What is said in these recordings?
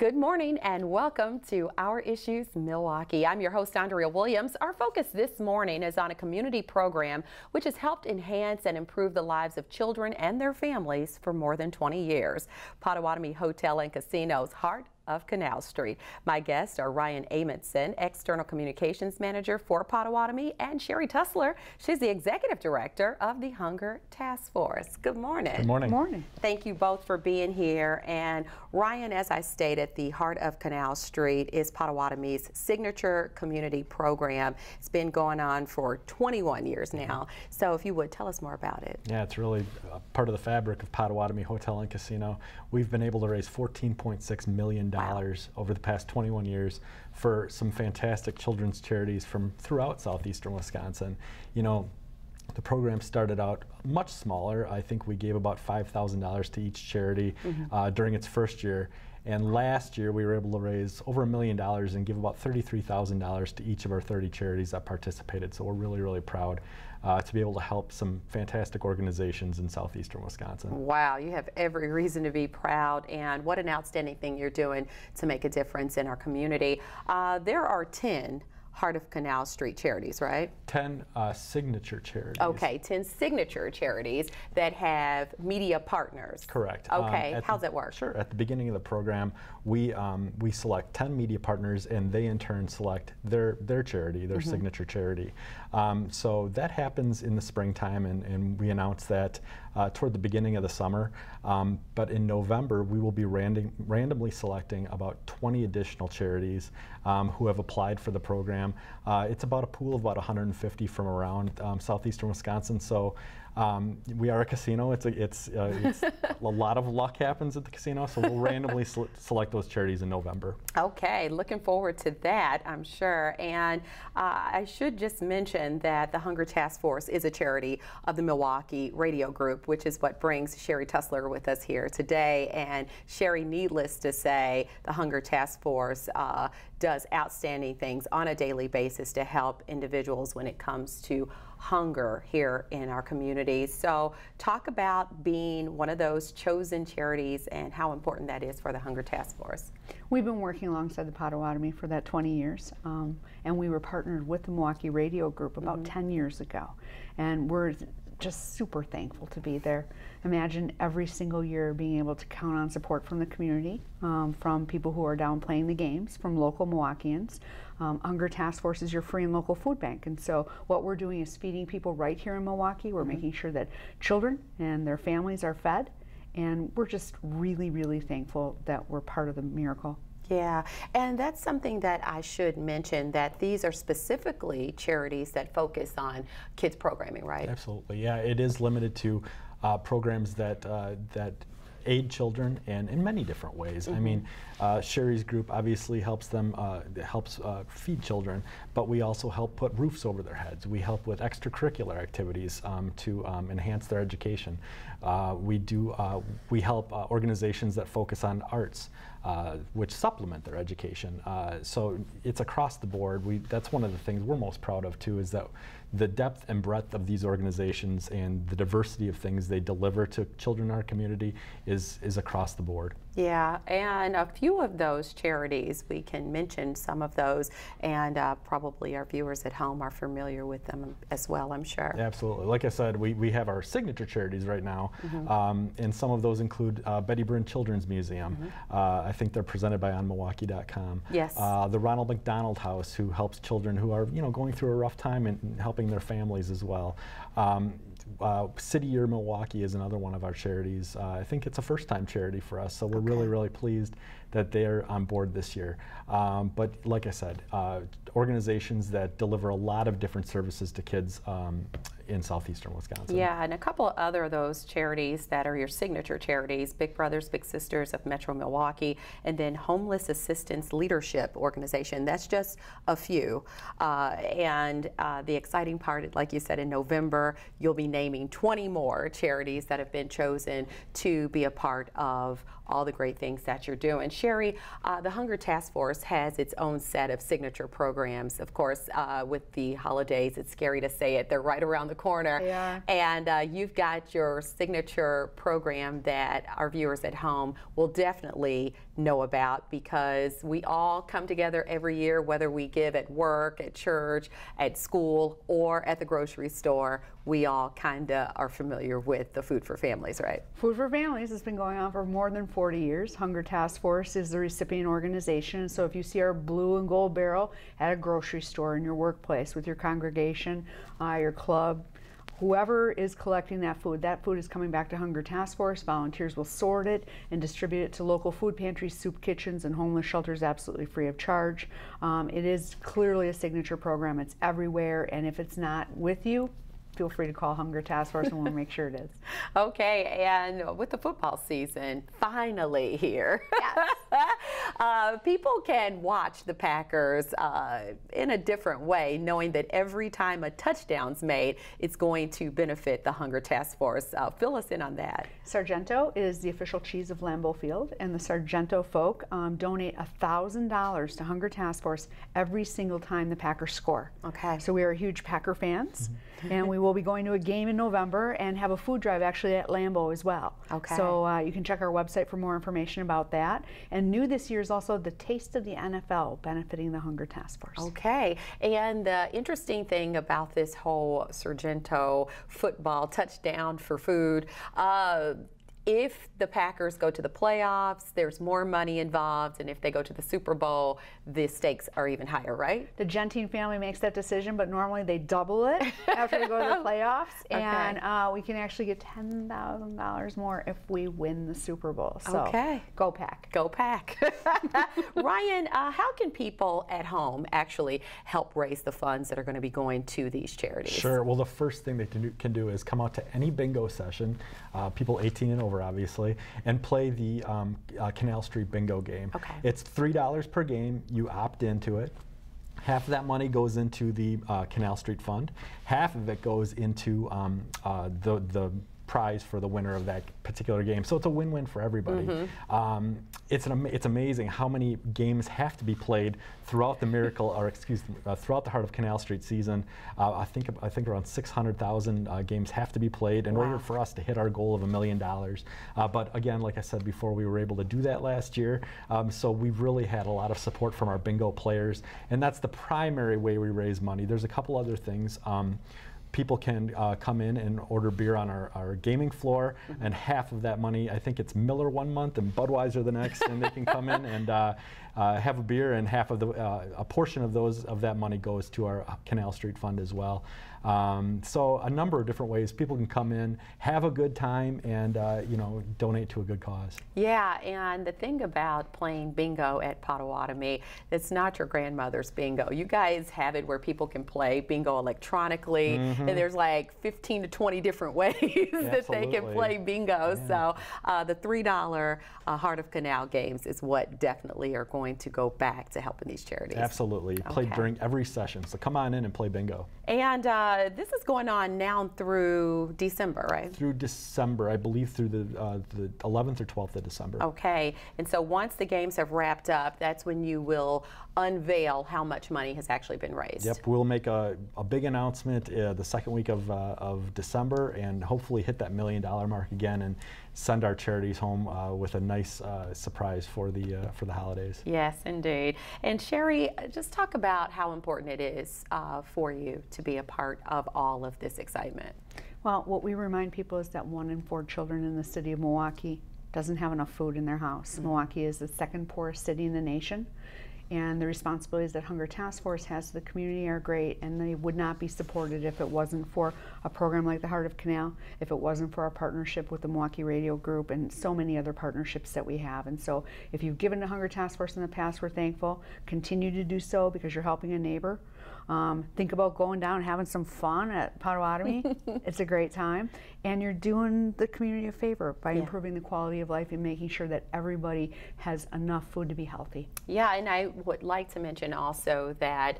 Good morning and welcome to Our Issues Milwaukee. I'm your host, Andrea Williams. Our focus this morning is on a community program which has helped enhance and improve the lives of children and their families for more than 20 years. Potawatomi Hotel and Casino's Heart of Canal Street. My guests are Amundson, External Communications Manager for Potawatomi, and Sherrie Tussler. She's the Executive Director of the Hunger Task Force. Good morning. Good morning. Good morning. Thank you both for being here. And Ryan, as I stated, the Heart of Canal Street is Potawatomi's signature community program. It's been going on for 21 years now. So if you would tell us more about it. Yeah, it's really part of the fabric of Potawatomi Hotel and Casino. We've been able to raise $14.6 million over the past 21 years for some fantastic children's charities from throughout southeastern Wisconsin. You know, the program started out much smaller. I think we gave about $5,000 to each charity during its first year. And last year we were able to raise over $1 million and give about $33,000 to each of our 30 charities that participated. So we're really, really proud to be able to help some fantastic organizations in southeastern Wisconsin. Wow, you have every reason to be proud, and what an outstanding thing you're doing to make a difference in our community. There are 10 Heart of Canal Street charities, right? 10 signature charities. Okay, 10 signature charities that have media partners. Correct. Okay, how's that work? Sure. At the beginning of the program, we select 10 media partners, and they in turn select their charity, their signature charity. So that happens in the springtime, and we announce that toward the beginning of the summer. But in November, we will be randomly selecting about 20 additional charities who have applied for the program. It's about a pool of about 150 from around southeastern Wisconsin. So we are a casino. It's a lot of luck happens at the casino. So we'll randomly select those charities in November. Okay, looking forward to that, I'm sure. And I should just mention that the Hunger Task Force is a charity of the Milwaukee Radio Group, which is what brings Sherrie Tussler with us here today. And Sherrie, needless to say, the Hunger Task Force does outstanding things on a daily basis to help individuals when it comes to hunger here in our community. So talk about being one of those chosen charities and how important that is for the Hunger Task Force. We've been working alongside the Potawatomi for that 20 years, and we were partnered with the Milwaukee Radio Group about 10 years ago, and we're just super thankful to be there. Imagine every single year being able to count on support from the community, from people who are down playing the games, from local Milwaukeeans. Hunger Task Force is your free and local food bank, and so what we're doing is feeding people right here in Milwaukee. We're making sure that children and their families are fed, and we're just really, really thankful that we're part of the miracle. Yeah, and that's something that I should mention, that these are specifically charities that focus on kids programming, right? Absolutely, yeah. It is limited to programs that aid children, and in many different ways. I mean, Sherrie's group obviously helps them, feed children, but we also help put roofs over their heads. We help with extracurricular activities to enhance their education. We help organizations that focus on arts, which supplement their education. So it's across the board. That's one of the things we're most proud of too, is that the depth and breadth of these organizations and the diversity of things they deliver to children in our community is across the board. Yeah, and a few of those charities, we can mention some of those, and probably our viewers at home are familiar with them as well, I'm sure. Absolutely. Like I said, we have our signature charities right now, and some of those include Betty Byrne Children's Museum. I think they're presented by onmilwaukee.com. Yes. The Ronald McDonald House, who helps children who are going through a rough time and helping their families as well. City Year Milwaukee is another one of our charities. I think it's a first-time charity for us, so we're really, really pleased that they're on board this year. But like I said, organizations that deliver a lot of different services to kids in southeastern Wisconsin. Yeah, and a couple of other of those charities that are your signature charities: Big Brothers Big Sisters of Metro Milwaukee, and then Homeless Assistance Leadership Organization. That's just a few. And the exciting part, like you said, in November, you'll be naming 20 more charities that have been chosen to be a part of all the great things that you're doing. Sherrie, the Hunger Task Force has its own set of signature programs. Of course, with the holidays, it's scary to say it, they're right around the the corner. They are. And you've got your signature program that our viewers at home will definitely know about, because we all come together every year, whether we give at work, at church, at school, or at the grocery store. We all kind of are familiar with the Food for Families, right? Food for Families has been going on for more than 40 years. Hunger Task Force is the recipient organization. So if you see our blue and gold barrel at a grocery store, in your workplace, with your congregation, your club, whoever is collecting that food is coming back to Hunger Task Force. Volunteers will sort it and distribute it to local food pantries, soup kitchens, and homeless shelters absolutely free of charge. It is clearly a signature program. It's everywhere, and if it's not with you, feel free to call Hunger Task Force and we'll make sure it is. Okay, and with the football season finally here, Yes. people can watch the Packers in a different way, knowing that every time a touchdown's made, it's going to benefit the Hunger Task Force. Fill us in on that. Sargento is the official cheese of Lambeau Field, and the Sargento folk donate $1,000 to Hunger Task Force every single time the Packers score. Okay. So we are huge Packer fans, and we will be going to a game in November and have a food drive actually at Lambeau as well. Okay. So you can check our website for more information about that. And new this year is also the Taste of the NFL, benefiting the Hunger Task Force. Okay, and the interesting thing about this whole Sargento football touchdown for food, if the Packers go to the playoffs, there's more money involved, and if they go to the Super Bowl, the stakes are even higher, right? The Gentine family makes that decision, but normally they double it after they go to the playoffs, and we can actually get $10,000 more if we win the Super Bowl. So go Pack. Go Pack. Ryan, how can people at home actually help raise the funds that are going to be going to these charities? Sure. Well, the first thing they can do is come out to any bingo session, people 18 and over, obviously, and play the Canal Street bingo game. Okay. It's $3 per game. You opt into it. Half of that money goes into the Canal Street Fund. Half of it goes into the prize for the winner of that particular game. So it's a win-win for everybody. It's amazing how many games have to be played throughout the throughout the Heart of Canal Street season. I think around 600,000 games have to be played in order for us to hit our goal of $1 million. But again, like I said before, we were able to do that last year. So we've really had a lot of support from our bingo players, and that's the primary way we raise money. There's a couple other things. People can come in and order beer on our gaming floor, and half of that money, I think it's Miller one month and Budweiser the next, and they can come in and have a beer, and half of a portion of that money goes to our Canal Street Fund as well. So a number of different ways people can come in, have a good time, and donate to a good cause. Yeah, and the thing about playing bingo at Potawatomi, it's not your grandmother's bingo. You guys have it where people can play bingo electronically, and there's like 15 to 20 different ways that they can play bingo. Yeah. So the $3 Heart of Canal games is what definitely are going to go back to helping these charities. Absolutely. Played during every session, so come on in and play bingo. And this is going on now through December, right? Through December, I believe, through the 11th or 12th of December. Okay, and so once the games have wrapped up, that's when you will unveil how much money has actually been raised. Yep, we'll make a big announcement the second week of December, and hopefully hit that $1 million mark again, and send our charities home with a nice surprise for the holidays. Yes, indeed. And Sherrie, just talk about how important it is for you to be a part of all of this excitement. Well, what we remind people is that 1 in 4 children in the city of Milwaukee doesn't have enough food in their house. Milwaukee is the second poorest city in the nation, and the responsibilities that Hunger Task Force has to the community are great, and they would not be supported if it wasn't for a program like the Heart of Canal, if it wasn't for our partnership with the Milwaukee Radio Group, and so many other partnerships that we have. And so if you've given to Hunger Task Force in the past, we're thankful. Continue to do so, because you're helping a neighbor. Think about going down and having some fun at Potawatomi. It's a great time. And you're doing the community a favor by improving the quality of life and making sure that everybody has enough food to be healthy. Yeah, and I would like to mention also that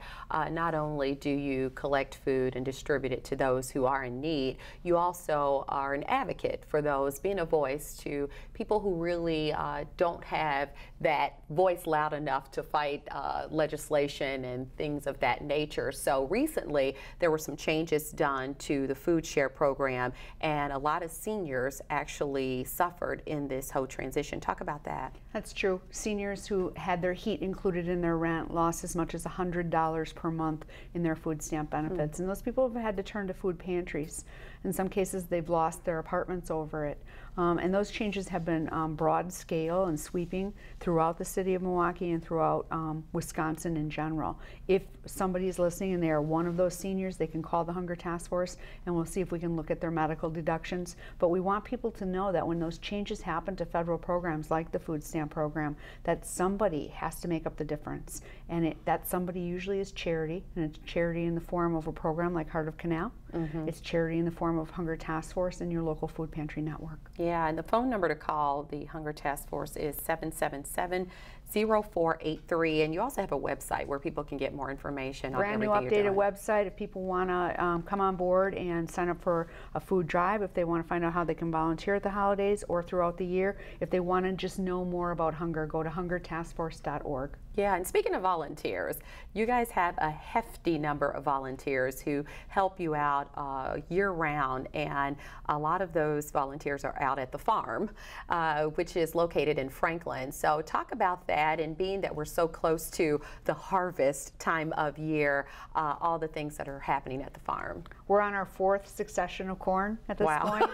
not only do you collect food and distribute it to those who are in need, you also are an advocate for those, being a voice to people who really don't have that voice loud enough to fight legislation and things of that nature. nature. So recently there were some changes done to the food share program, and a lot of seniors actually suffered in this whole transition. Talk about that. That's true. Seniors who had their heat included in their rent lost as much as $100 per month in their food stamp benefits. And those people have had to turn to food pantries. In some cases, they've lost their apartments over it. And those changes have been broad scale and sweeping throughout the city of Milwaukee and throughout Wisconsin in general. If somebody is listening and they are one of those seniors, they can call the Hunger Task Force and we'll see if we can look at their medical deductions. But we want people to know that when those changes happen to federal programs like the food stamp program, that somebody has to make up the difference. And that somebody usually is charity, and it's charity in the form of a program like Heart of Canal. It's charity in the form of Hunger Task Force and your local food pantry network. Yeah, and the phone number to call the Hunger Task Force is 777-0483, and you also have a website where people can get more information on everything you're doing. Brand new updated website if people want to come on board and sign up for a food drive, if they want to find out how they can volunteer at the holidays or throughout the year. If they want to just know more about hunger, go to hungertaskforce.org. Yeah, and speaking of volunteers, you guys have a hefty number of volunteers who help you out year-round, and a lot of those volunteers are out at the farm, which is located in Franklin. So talk about that, and being that we're so close to the harvest time of year, all the things that are happening at the farm. We're on our 4th succession of corn at this point.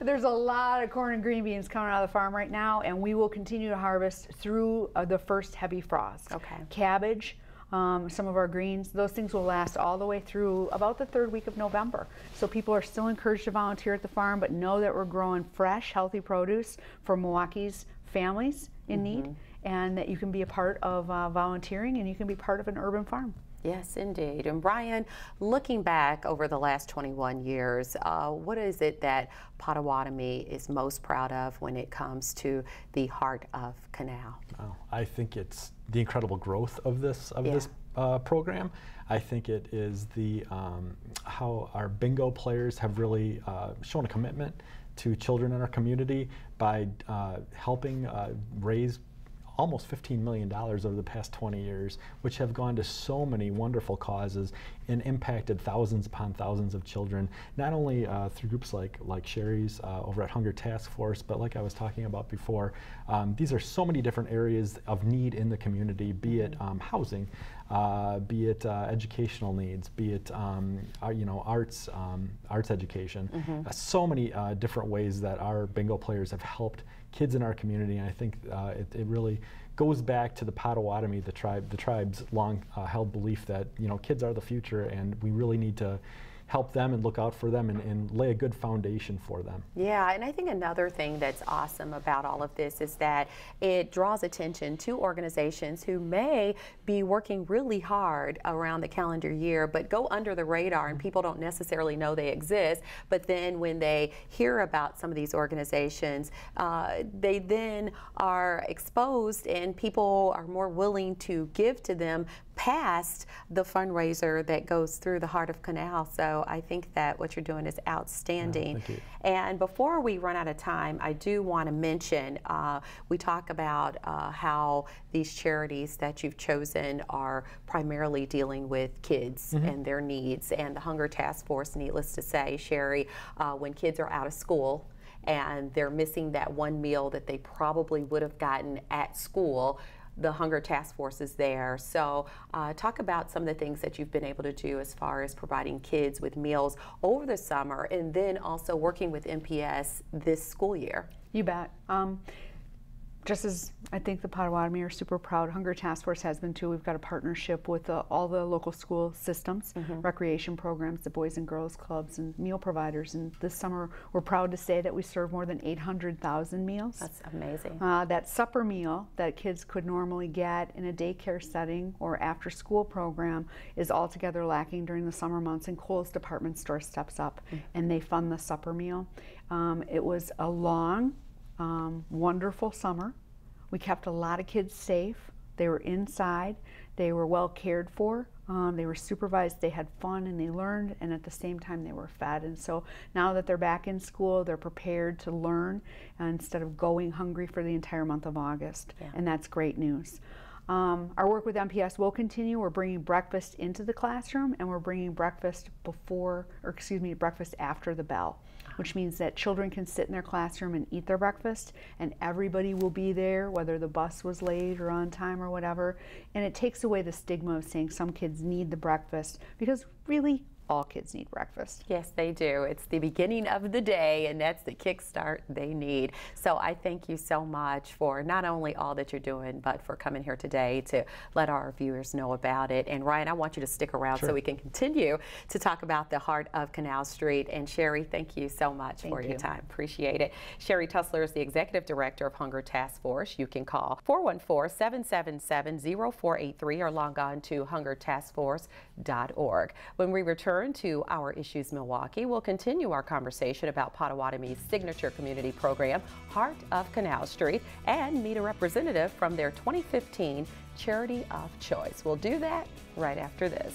There's a lot of corn and green beans coming out of the farm right now, and we will continue to harvest through the first heavy frost. Okay. Cabbage, some of our greens, those things will last all the way through about the 3rd week of November. So people are still encouraged to volunteer at the farm, but know that we're growing fresh, healthy produce for Milwaukee's families in need, and that you can be a part of volunteering, and you can be part of an urban farm. Yes, indeed. And Brian, looking back over the last 21 years, what is it that Potawatomi is most proud of when it comes to the Heart of Canal? Oh, I think it's the incredible growth of this program. I think it is the how our bingo players have really shown a commitment to children in our community by helping raise almost $15 million over the past 20 years, which have gone to so many wonderful causes and impacted thousands upon thousands of children, not only through groups like Sherrie's over at Hunger Task Force, but like I was talking about before, these are so many different areas of need in the community, be it housing, be it educational needs, be it arts education. So many different ways that our bingo players have helped kids in our community, and I think it really goes back to the Potawatomi, the tribe's long held belief that kids are the future, and we really need to help them and look out for them and lay a good foundation for them. Yeah, and I think another thing that's awesome about all of this is that it draws attention to organizations who may be working really hard around the calendar year but go under the radar and people don't necessarily know they exist, but then when they hear about some of these organizations, they then are exposed and people are more willing to give to them past the fundraiser that goes through the Heart of Canal. So I think that what you're doing is outstanding. Thank you. And before we run out of time, I do want to mention, we talk about how these charities that you've chosen are primarily dealing with kids and their needs. And the Hunger Task Force, needless to say, Sherrie, when kids are out of school and they're missing that one meal that they probably would have gotten at school, the Hunger Task Force is there. So talk about some of the things that you've been able to do as far as providing kids with meals over the summer and then also working with MPS this school year. You bet. Just as I think the Potawatomi are super proud, Hunger Task Force has been too. We've got a partnership with all the local school systems, recreation programs, the Boys and Girls Clubs, and meal providers. And this summer, we're proud to say that we serve more than 800,000 meals. That's amazing. That supper meal that kids could normally get in a daycare setting or after school program is altogether lacking during the summer months, and Kohl's department store steps up and they fund the supper meal. It was a long, wonderful summer. We kept a lot of kids safe. They were inside. They were well cared for. They were supervised. They had fun and they learned, and at the same time they were fed. And so now that they're back in school, they're prepared to learn instead of going hungry for the entire month of August. Yeah. And that's great news. Our work with MPS will continue. We're bringing breakfast into the classroom, and we're bringing breakfast breakfast after the bell, which means that children can sit in their classroom and eat their breakfast, and everybody will be there, whether the bus was late or on time or whatever. And it takes away the stigma of saying some kids need the breakfast, because really, all kids need breakfast. Yes, they do. It's the beginning of the day, and that's the kickstart they need. So I thank you so much for not only all that you're doing, but for coming here today to let our viewers know about it. And Ryan, I want you to stick around so we can continue to talk about the Heart of Canal Street. And Sherrie, thank you so much for your time. Appreciate it. Sherrie Tussler is the Executive Director of Hunger Task Force. You can call 414-777-0483 or log on to hungertaskforce.org. When we return to Our Issues Milwaukee, we'll continue our conversation about Potawatomi's signature community program, Heart of Canal Street, and meet a representative from their 2015 Charity of Choice. We'll do that right after this.